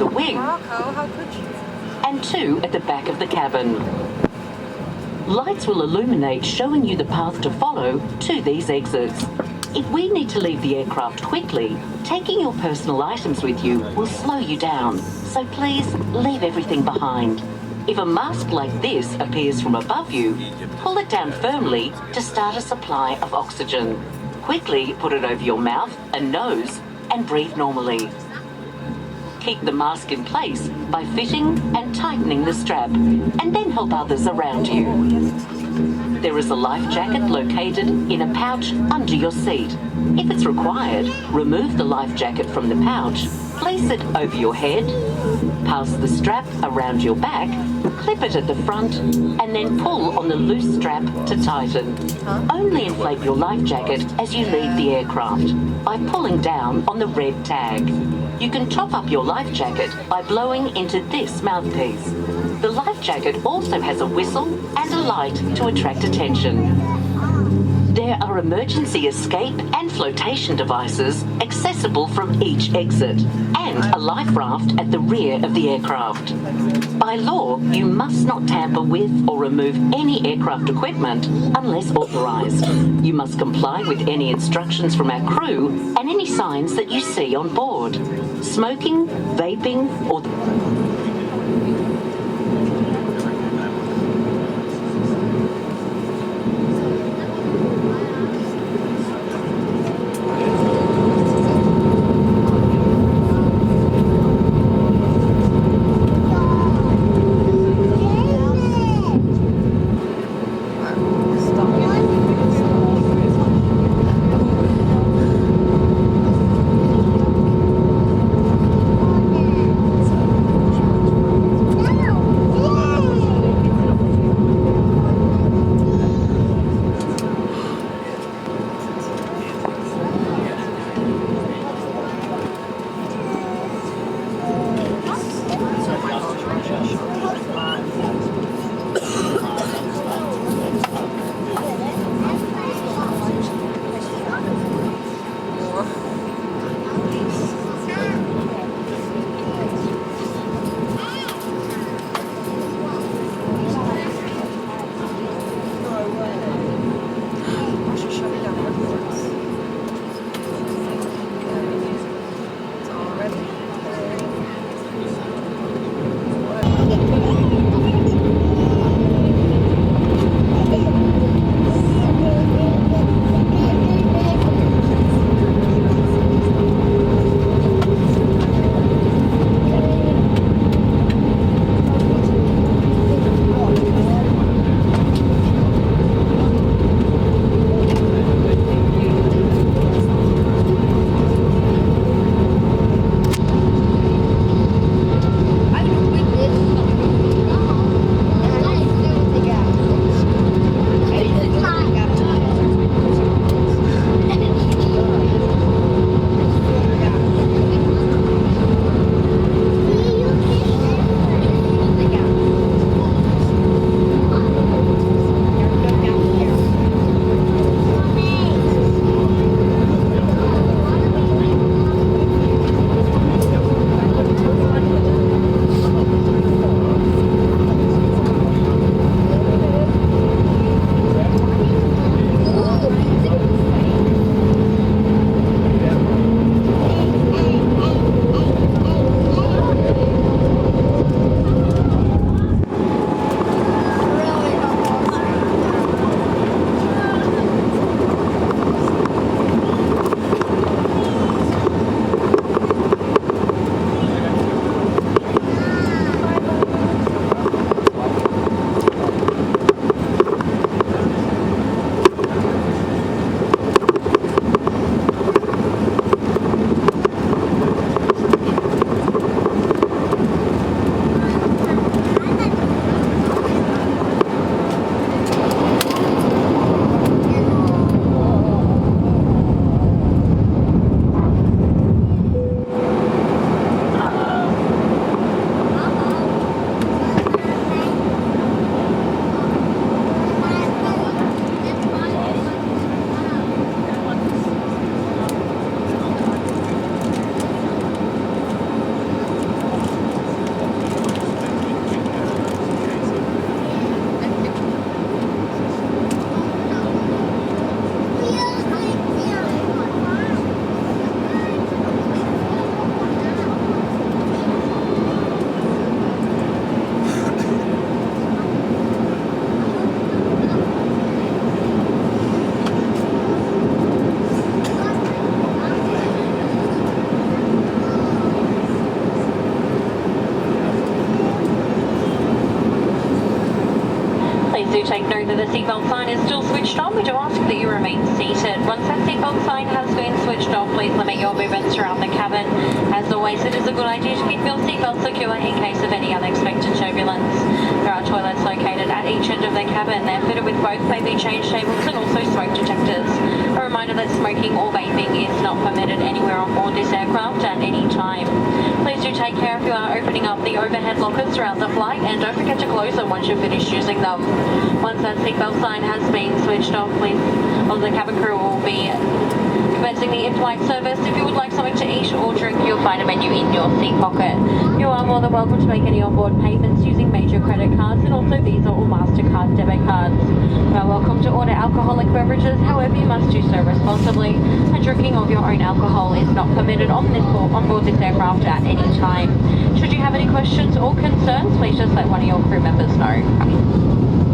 the wing, Morocco, how could you? and 2 at the back of the cabin. Lights will illuminate, showing you the path to follow to these exits. If we need to leave the aircraft quickly, taking your personal items with you will slow you down, so please leave everything behind. If a mask like this appears from above you, pull it down firmly to start a supply of oxygen. Quickly put it over your mouth and nose and breathe normally. Keep the mask in place by fitting and tightening the strap, and then help others around you. There is a life jacket located in a pouch under your seat. If it's required, remove the life jacket from the pouch, place it over your head, pass the strap around your back, clip it at the front, and then pull on the loose strap to tighten. Only inflate your life jacket as you leave the aircraft by pulling down on the red tag. You can top up your life jacket by blowing into this mouthpiece. The life jacket also has a whistle and a light to attract attention. There are emergency escape and flotation devices accessible from each exit, and a life raft at the rear of the aircraft. By law, you must not tamper with or remove any aircraft equipment unless authorized. You must comply with any instructions from our crew and any signs that you see on board. Smoking, vaping, or Note that the seatbelt sign is still switched on. We do ask that you remain seated. Once that seatbelt sign has been switched off, please limit your movements around the cabin. As always, it is a good idea to keep your seatbelt secure in case of any unexpected turbulence. There are toilets located at each end of the cabin. They're fitted with both baby change tables and also smoke detectors. A reminder that smoking or vaping is not permitted anywhere on board this aircraft at any time. Please do take care if you are opening up the overhead lockers throughout the flight, and don't forget to close them once you've finished using them. Once that seatbelt sign has been switched off, please, the cabin crew will be commencing the in-flight service. If you would like something to eat or drink, you'll find a menu in your seat pocket. You are more than welcome to make any onboard payments using major credit cards and also Visa or MasterCard debit cards. You are welcome to order alcoholic beverages, however you must do so responsibly, and drinking of your own alcohol is not permitted on board this aircraft at any time. Should you have any questions or concerns, please just let one of your crew members know.